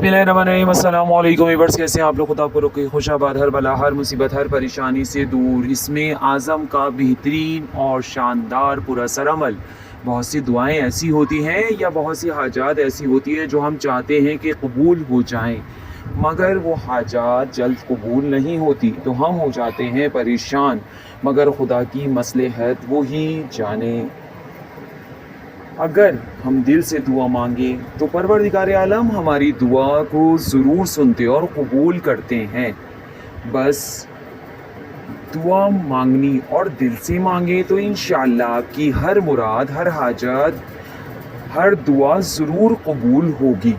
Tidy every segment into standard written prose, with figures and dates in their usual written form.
बिस्मिल्लाहिर्रहमानिर्रहीम। अस्सलाम वालेकुम व्यूअर्स, कैसे हैं आप लोग? खुदा आपको रखे खुशाबाद, हर बला हर मुसीबत हर परेशानी से दूर। इसमें आज़म का बेहतरीन और शानदार पुरअसर अमल। बहुत सी दुआएं ऐसी होती हैं या बहुत सी हाजात ऐसी होती हैं जो हम चाहते हैं कि कबूल हो जाएं, मगर वो हाजात जल्द कबूल नहीं होती तो हम हो जाते हैं परेशान, मगर खुदा की मसलहत वो ही जाने। अगर हम दिल से दुआ मांगे तो परवरदिगार आलम हमारी दुआ को ज़रूर सुनते और कबूल करते हैं। बस दुआ मांगनी और दिल से मांगे तो इंशाअल्लाह आपकी हर मुराद, हर हाजत, हर दुआ ज़रूर कबूल होगी।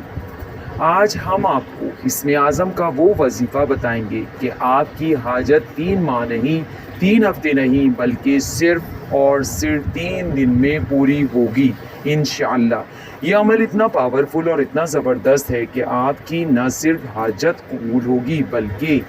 आज हम आपको इसमें आज़म का वो वजीफ़ा बताएंगे कि आपकी हाजत 3 माह नहीं, 3 हफ्ते नहीं, बल्कि सिर्फ़ और सिर्फ 3 दिन में पूरी होगी इंशाअल्लाह। ये अमल इतना पावरफुल और इतना ज़बरदस्त है कि आपकी न सिर्फ हाजत कबूल होगी बल्कि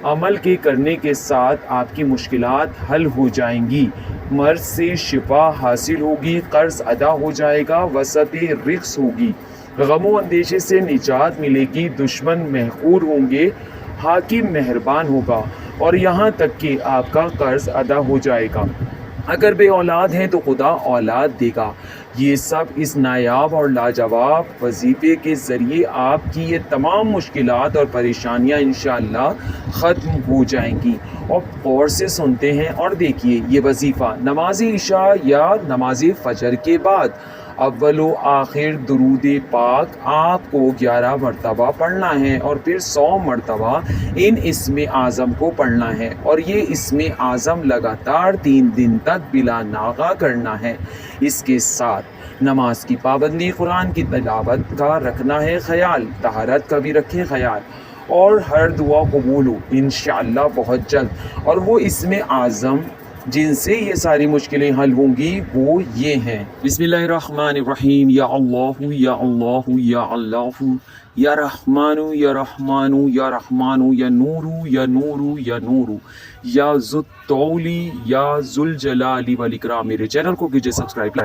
अमल के करने के साथ आपकी मुश्किलात हल हो जाएंगी, मर्ज़ से शिफा हासिल होगी, कर्ज़ अदा हो जाएगा, वसअत रिज़्क़ होगी, गमो अंदेशे से निजात मिलेगी, दुश्मन महकूर होंगे, हाकिम मेहरबान होगा और यहाँ तक कि आपका कर्ज़ अदा हो जाएगा। अगर बे औलाद हैं तो खुदा औलाद देगा। ये सब इस नायाब और लाजवाब वजीफ़े के ज़रिए आपकी ये तमाम मुश्किलात और परेशानियाँ इंशाअल्लाह ख़त्म हो जाएंगी। और गौर से सुनते हैं और देखिए, ये वजीफ़ा नमाज इशा या नमाज फ़जर के बाद अव्वलो आखिर दुरूद पाक आपको 11 मरतबा पढ़ना है और फिर 100 मरतबा इन इसमें आज़म को पढ़ना है। और ये इसमें आज़म लगातार 3 दिन तक बिला नागा करना है। इसके साथ नमाज की पाबंदी, कुरान की तिलावत का रखना है ख्याल, तहारत का भी रखें ख्याल, और हर दुआ कबूल हो इंशाअल्लाह बहुत जल्द। और वो इसमें आज़म जिनसे ये सारी मुश्किलें हल होंगी वो ये हैं। बिस्मिल्लाहिर्रहमानिर्रहीम। या अल्लाहु या अल्लाहु या अल्लाहु या रहमानु या रहमानु या रहमानु या नूरू या नूरू या नूरू या ज़ुत तौली या ज़ुल जलाली वल इकराम। मेरे चैनल को कीजिए सब्सक्राइब।